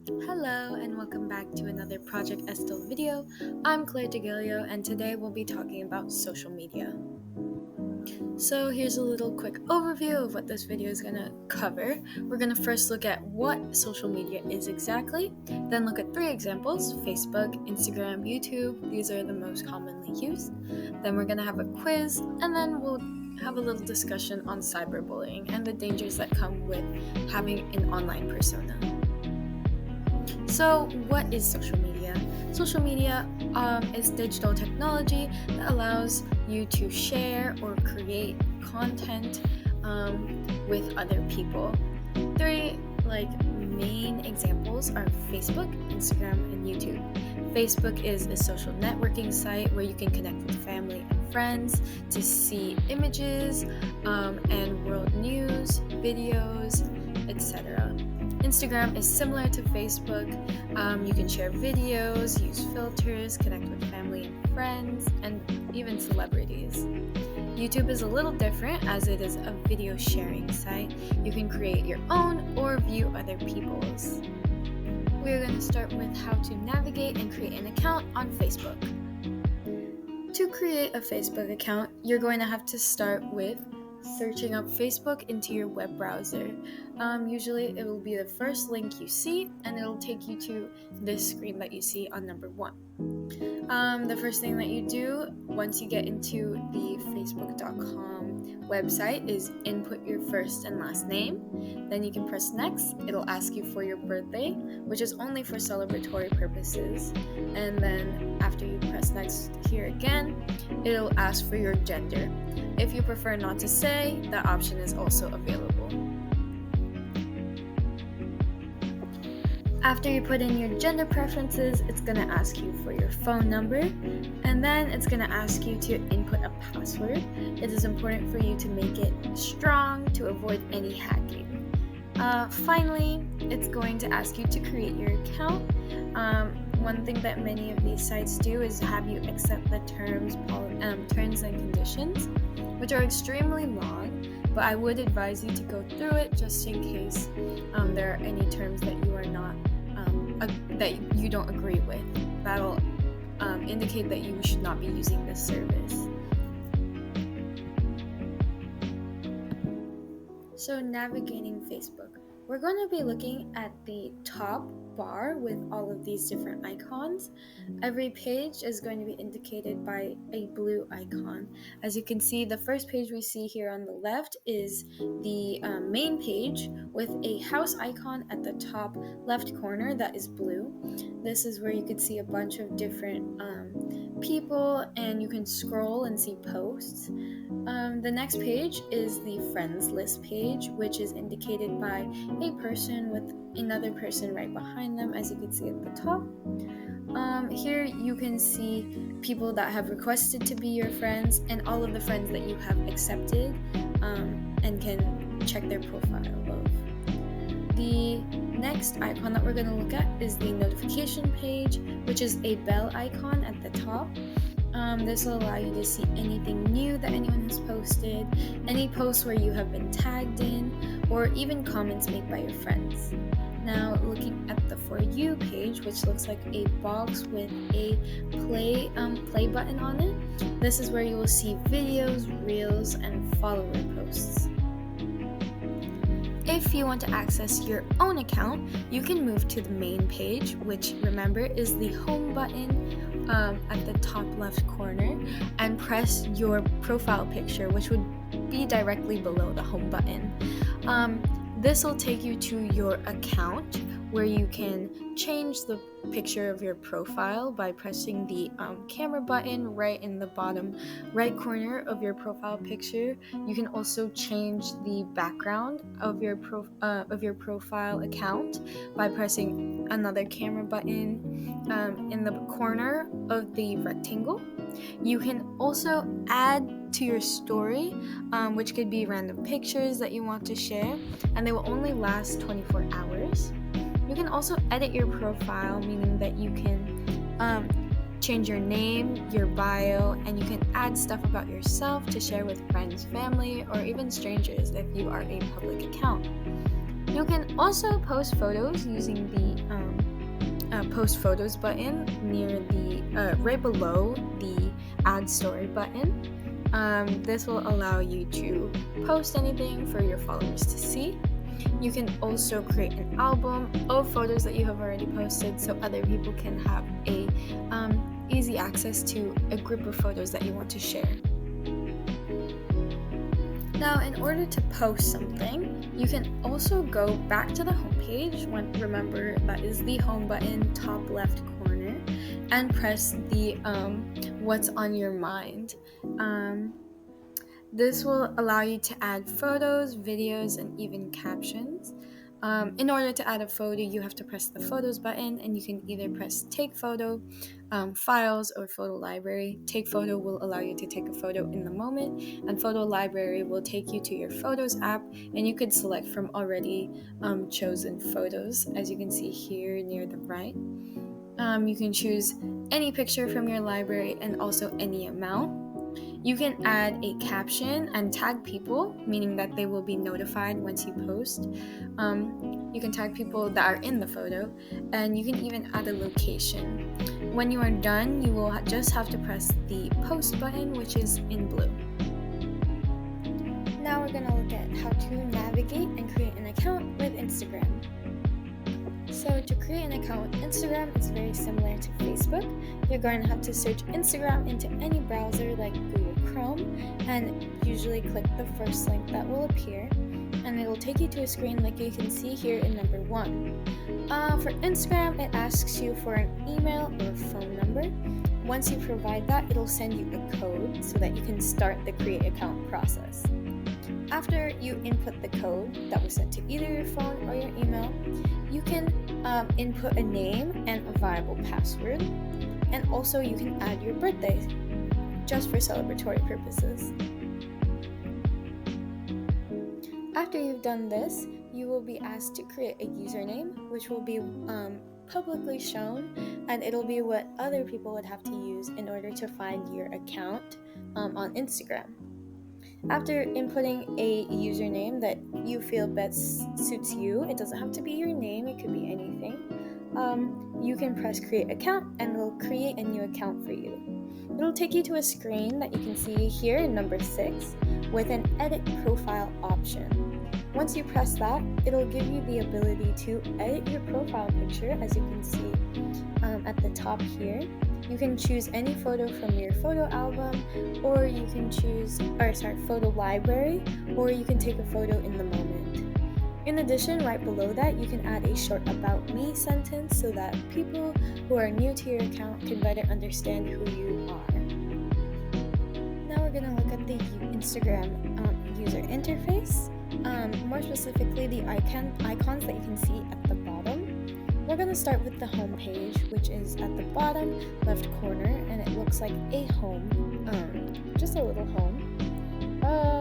Hello and welcome back to another Project Estel video. I'm Claire DeGilio and today we'll be talking about social media. So here's a little quick overview of what this video is going to cover. We're going to first look at what social media is exactly, then look at 3 examples: Facebook, Instagram, YouTube. These are the most commonly used. Then we're going to have a quiz, and then we'll have a little discussion on cyberbullying and the dangers that come with having an online persona. So, what is social media? Social media is digital technology that allows you to share or create content with other people. 3 main examples are Facebook, Instagram, and YouTube. Facebook is a social networking site where you can connect with family and friends to see images and world news, videos, etc. Instagram is similar to Facebook. You can share videos, use filters, connect with family and friends, and even celebrities. YouTube is a little different as it is a video sharing site. You can create your own or view other people's. We're going to start with how to navigate and create an account on Facebook. To create a Facebook account, you're going to have to start with searching up Facebook into your web browser. Usually it will be the first link you see, and it'll take you to this screen that you see on number 1. The first thing that you do once you get into the facebook.com website is input your first and last name. Then you can press next. It'll ask you for your birthday, which is only for celebratory purposes. And then after you press next here again, it'll ask for your gender. If you prefer not to say, that option is also available. After you put in your gender preferences, it's going to ask you for your phone number, and then it's going to ask you to input a password. It is important for you to make it strong to avoid any hacking. Finally, it's going to ask you to create your account. One thing that many of these sites do is have you accept the terms and conditions, which are extremely long, but I would advise you to go through it just in case there are any terms that you are not that you don't agree with. That'll indicate that you should not be using this service. So navigating Facebook, we're going to be looking at the top bar with all of these different icons. Every page is going to be indicated by a blue icon. As you can see, the first page we see here on the left is the main page with a house icon at the top left corner that is blue. This is where you could see a bunch of different people, and you can scroll and see posts. The next page is the friends list page, which is indicated by a person with another person right behind them, as you can see at the top. Here you can see people that have requested to be your friends and all of the friends that you have accepted, and can check their profile above. The next icon that we're going to look at is the notification page, which is a bell icon at the top. This will allow you to see anything new that anyone has posted, any posts where you have been tagged in, or even comments made by your friends. Now, looking at the For You page, which looks like a box with a play button on it, this is where you will see videos, reels, and follower posts. If you want to access your own account, you can move to the main page, which, remember, is the home button at the top left corner, and press your profile picture, which would be directly below the home button. This will take you to your account, where you can change the picture of your profile by pressing the camera button right in the bottom right corner of your profile picture. You can also change the background of your profile account by pressing another camera button in the corner of the rectangle. You can also add to your story, which could be random pictures that you want to share, and they will only last 24 hours. You can also edit your profile, meaning that you can change your name, your bio, and you can add stuff about yourself to share with friends, family, or even strangers if you are a public account. You can also post photos using the post photos button near the right below the add story button. This will allow you to post anything for your followers to see. You can also create an album of photos that you have already posted so other people can have a easy access to a group of photos that you want to share. Now, in order to post something, you can also go back to the home page. Remember, that is the home button, top left corner, and press the what's on your mind. This will allow you to add photos, videos, and even captions. In order to add a photo, you have to press the photos button, and you can either press take photo, files, or photo library. Take photo will allow you to take a photo in the moment, and photo library will take you to your photos app, and you could select from already chosen photos, as you can see here near the right. You can choose any picture from your library and also any amount. You can add a caption and tag people, meaning that they will be notified once you post. You can tag people that are in the photo, and you can even add a location. When you are done, you will just have to press the post button, which is in blue. Now we're going to look at how to navigate and create an account with Instagram. So to create an account with Instagram, it's very similar to Facebook. You're going to have to search Instagram into any browser like Google Chrome, and usually click the first link that will appear, and it will take you to a screen like you can see here in number 1. For Instagram, it asks you for an email or phone number. Once you provide that, it'll send you a code so that you can start the create account process. After you input the code that was sent to either your phone or your email, you can input a name and a viable password, and also you can add your birthday just for celebratory purposes. After you've done this, you will be asked to create a username, which will be publicly shown, and it'll be what other people would have to use in order to find your account on Instagram. After inputting a username that you feel best suits you, it doesn't have to be your name, it could be anything, you can press create account and it'll create a new account for you. It'll take you to a screen that you can see here in number 6 with an edit profile option. Once you press that, it'll give you the ability to edit your profile picture, as you can see at the top here. You can choose any photo from your photo album, or you can choose, photo library, or you can take a photo in the moment. In addition, right below that, you can add a short about me sentence so that people who are new to your account can better understand who you are. Now we're going to look at the Instagram user interface, more specifically the icons that you can see at the bottom. We're going to start with the home page, which is at the bottom left corner, and it looks like a home, just a little home.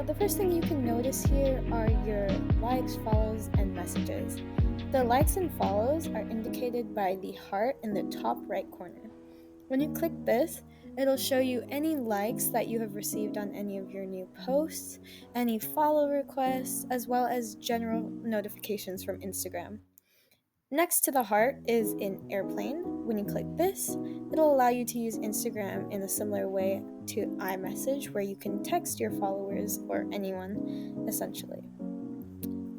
The first thing you can notice here are your likes, follows, and messages. The likes and follows are indicated by the heart in the top right corner. When you click this, it'll show you any likes that you have received on any of your new posts, any follow requests, as well as general notifications from Instagram. Next to the heart is in airplane. When you click this, it'll allow you to use Instagram in a similar way to iMessage, where you can text your followers or anyone, essentially.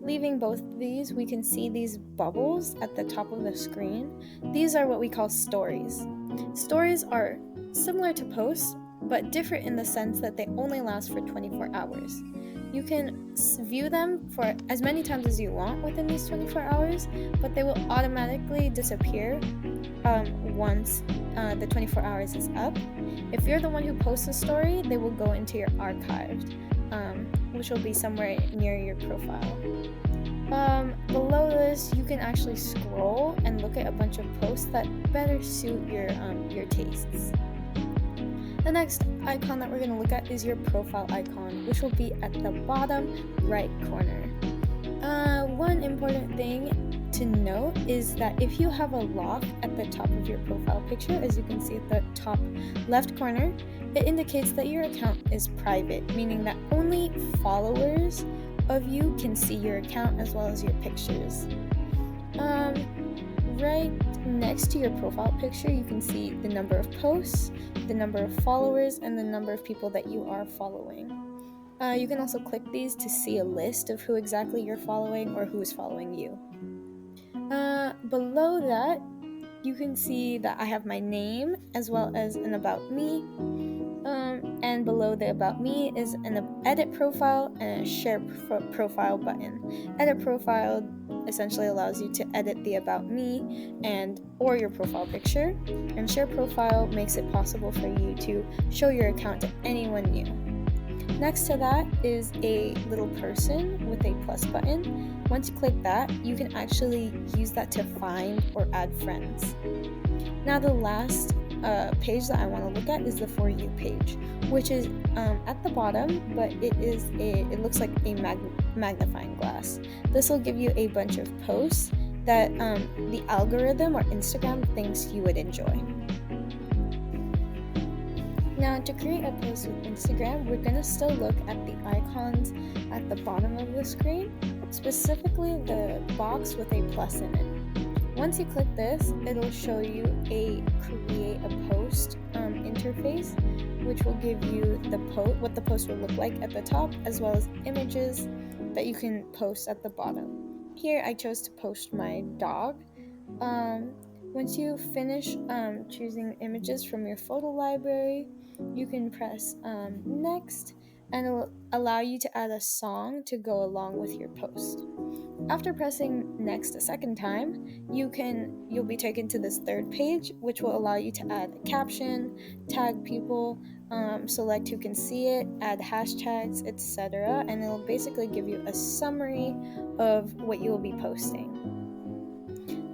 Leaving both of these, we can see these bubbles at the top of the screen. These are what we call stories. Stories are similar to posts, but different in the sense that they only last for 24 hours. You can view them for as many times as you want within these 24 hours, but they will automatically disappear once the 24 hours is up. If you're the one who posts a story, they will go into your archived, which will be somewhere near your profile. Below this, you can actually scroll and look at a bunch of posts that better suit your tastes. The next icon that we're going to look at is your profile icon, which will be at the bottom right corner. One important thing to note is that if you have a lock at the top of your profile picture, as you can see at the top left corner, it indicates that your account is private, meaning that only followers of you can see your account as well as your pictures. Right Next to your profile picture, you can see the number of posts, the number of followers, and the number of people that you are following. You can also click these to see a list of who exactly you're following or who is following you. Below that, you can see that I have my name as well as an about me. And below the about me is an edit profile and a share profile button. Edit profile essentially allows you to edit the about me and or your profile picture, and share profile makes it possible for you to show your account to anyone new. Next to that is a little person with a plus button. Once you click that, you can actually use that to find or add friends. Now the last page that I want to look at is the For You page, which is at the bottom, but it looks like a magnifying glass. This will give you a bunch of posts that the algorithm or Instagram thinks you would enjoy. Now, to create a post with Instagram, we're going to still look at the icons at the bottom of the screen, specifically the box with a plus in it. Once you click this, it'll show you a create a post interface, which will give you what the post will look like at the top, as well as images that you can post at the bottom. Here, I chose to post my dog. Once you finish choosing images from your photo library, you can press next, and it will allow you to add a song to go along with your post. After pressing next a second time, you'll be taken to this third page, which will allow you to add a caption, tag people, select who can see it, add hashtags, etc. And it'll basically give you a summary of what you will be posting.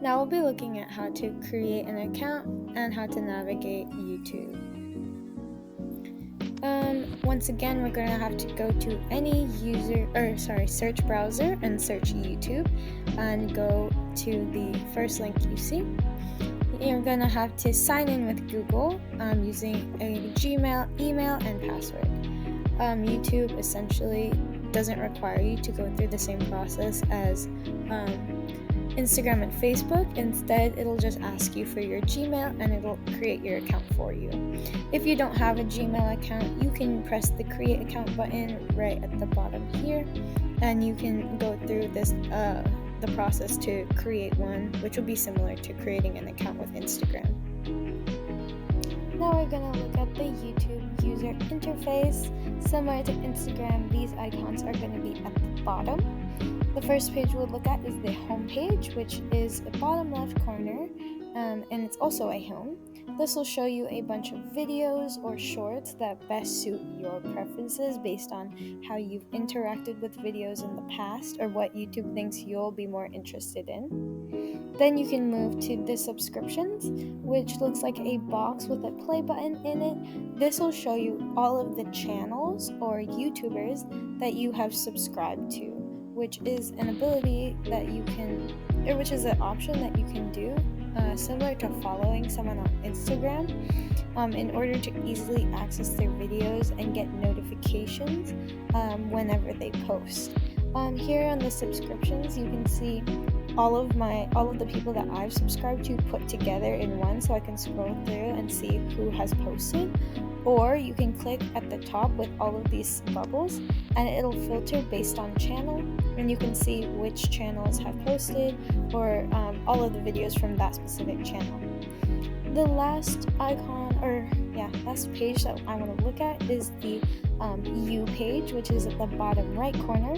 Now we'll be looking at how to create an account and how to navigate YouTube. Once again, we're going to have to go to any search browser and search YouTube and go to the first link you see. You're going to have to sign in with Google using a Gmail, email, and password. YouTube essentially doesn't require you to go through the same process as Instagram and Facebook. Instead, it'll just ask you for your Gmail and it'll create your account for you. If you don't have a Gmail account, you can press the create account button right at the bottom here, and you can go through the process to create one, which will be similar to creating an account with Instagram. Now we're going to look at the YouTube user interface. Similar to Instagram, these icons are going to be at the bottom. The first page we'll look at is the home page, which is the bottom left corner, and it's also a home. This will show you a bunch of videos or shorts that best suit your preferences based on how you've interacted with videos in the past or what YouTube thinks you'll be more interested in. Then you can move to the subscriptions, which looks like a box with a play button in it. This will show you all of the channels or YouTubers that you have subscribed to, which is an ability that you can, or which is an option that you can do, similar to following someone on Instagram, in order to easily access their videos and get notifications whenever they post. Here on the subscriptions, you can see all of the people that I've subscribed to put together in one, so I can scroll through and see who has posted. Or you can click at the top with all of these bubbles and it'll filter based on channel, and you can see which channels have posted or all of the videos from that specific channel. The last page that I want to look at is the You page, which is at the bottom right corner.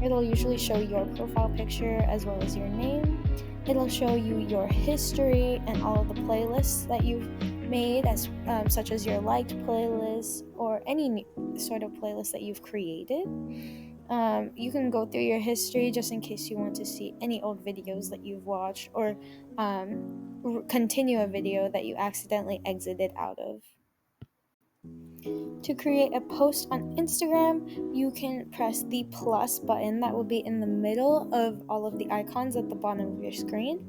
It'll usually show your profile picture as well as your name. It'll show you your history and all of the playlists that you've made, as such as your liked playlists or any sort of playlist that you've created. You can go through your history just in case you want to see any old videos that you've watched, or continue a video that you accidentally exited out of. To create a post on Instagram, you can press the plus button that will be in the middle of all of the icons at the bottom of your screen.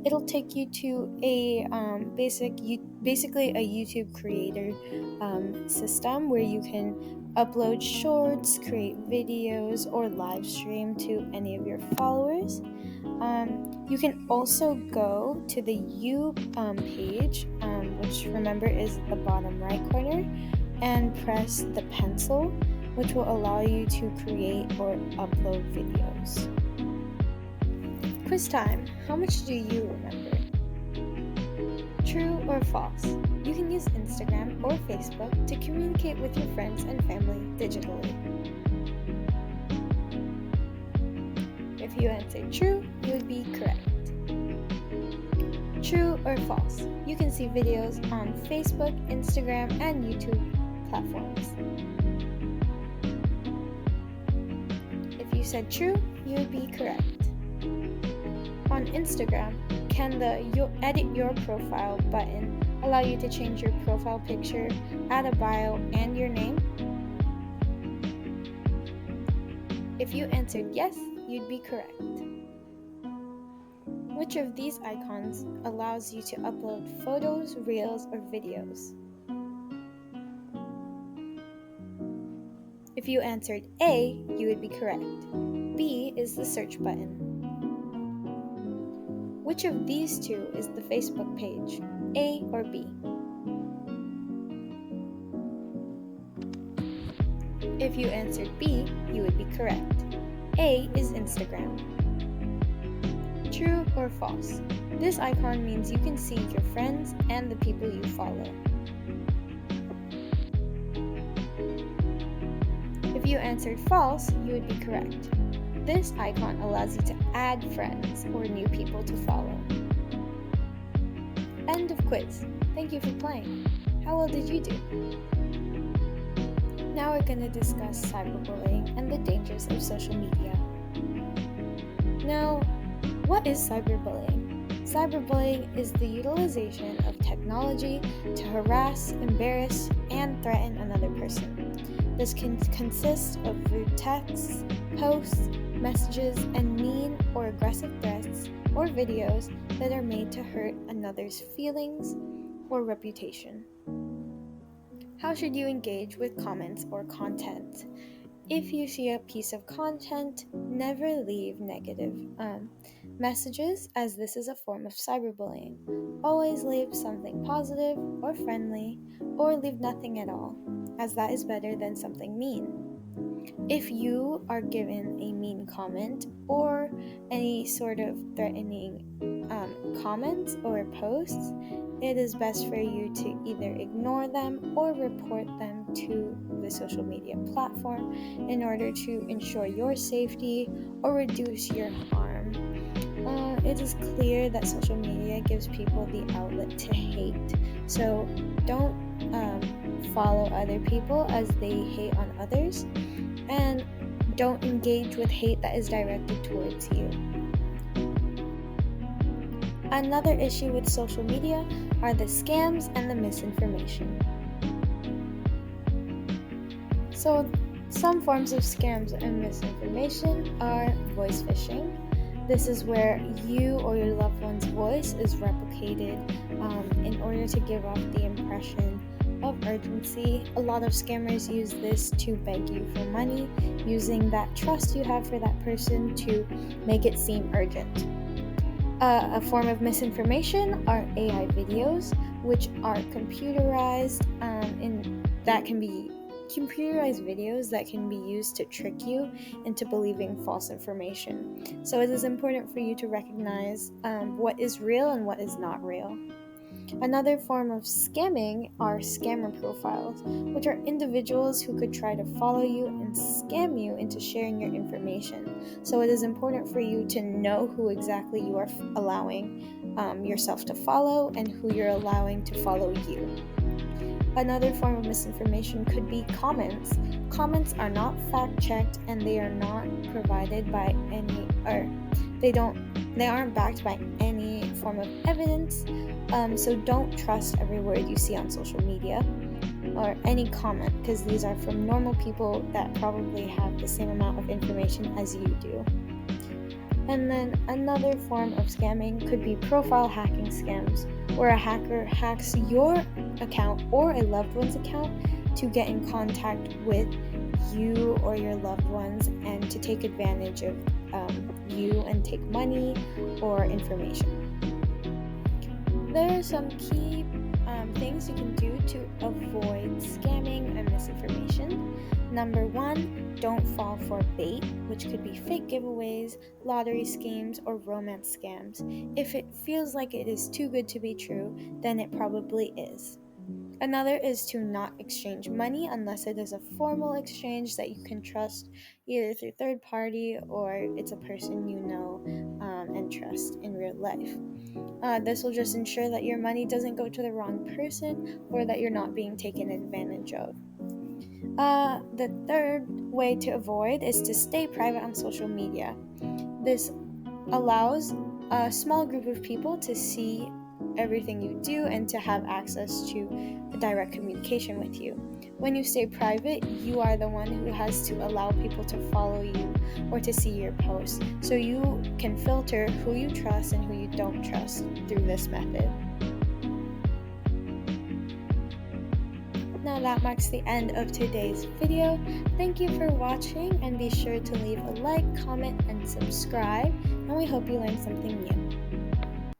It'll take you to a basically a YouTube creator system where you can upload shorts, create videos, or live stream to any of your followers. You can also go to the You page, which remember is the bottom right corner, and press the pencil, which will allow you to create or upload videos. Quiz time. How much do you remember? True or false? You can use Instagram or Facebook to communicate with your friends and family digitally. If you answered true, you would be correct. True or false? You can see videos on Facebook, Instagram, and YouTube platforms. If you said true, you would be correct. On Instagram, can the Edit Your Profile button allow you to change your profile picture, add a bio, and your name? If you answered yes, you'd be correct. Which of these icons allows you to upload photos, reels, or videos? If you answered A, you would be correct. B is the search button. Which of these two is the Facebook page, A or B? If you answered B, you would be correct. A is Instagram. True or false? This icon means you can see your friends and the people you follow. If you answered false, you would be correct. This icon allows you to add friends or new people to follow. End of quiz. Thank you for playing. How well did you do? Now we're going to discuss cyberbullying and the dangers of social media. Now, what is cyberbullying? Cyberbullying is the utilization of technology to harass, embarrass, and threaten another person. This can consist of rude texts, posts, messages, and mean or aggressive threats or videos that are made to hurt another's feelings or reputation. How should you engage with comments or content? If you see a piece of content, never leave negative messages, as this is a form of cyberbullying. Always leave something positive or friendly, or leave nothing at all, as that is better than something mean. If you are given a mean comment or any sort of threatening comments or posts, it is best for you to either ignore them or report them to the social media platform in order to ensure your safety or reduce your harm. It is clear that social media gives people the outlet to hate, so don't follow other people as they hate on others, and don't engage with hate that is directed towards you. Another issue with social media are the scams and the misinformation. So, some forms of scams and misinformation are voice phishing. This is where you or your loved one's voice is replicated in order to give off the impression of urgency. A lot of scammers use this to beg you for money, using that trust you have for that person to make it seem urgent. A form of misinformation are AI videos, which are computerized videos that can be used to trick you into believing false information. So it is important for you to recognize what is real and what is not real. Another form of scamming are scammer profiles, which are individuals who could try to follow you and scam you into sharing your information. So it is important for you to know who exactly you are allowing yourself to follow and who you're allowing to follow you. Another form of misinformation could be comments. Comments are not fact-checked and they are not provided by they aren't backed by any form of evidence. So don't trust every word you see on social media or any comment, because these are from normal people that probably have the same amount of information as you do. And then another form of scamming could be profile hacking scams, where a hacker hacks your account or a loved one's account to get in contact with you or your loved ones and to take advantage of you and take money or information. There are some key things you can do to avoid scamming and misinformation. Number 1, don't fall for bait, which could be fake giveaways, lottery schemes, or romance scams. If it feels like it is too good to be true, then it probably is. Another is to not exchange money unless it is a formal exchange that you can trust, either through third party or it's a person you know and trust in real life. This will just ensure that your money doesn't go to the wrong person or that you're not being taken advantage of. The third way to avoid is to stay private on social media. This allows a small group of people to see everything you do and to have access to direct communication with you. When you stay private, you are the one who has to allow people to follow you or to see your posts, so you can filter who you trust and who you don't trust through this method. Now that marks the end of today's video. Thank you for watching, and be sure to leave a like, comment, and subscribe, and we hope you learned something new.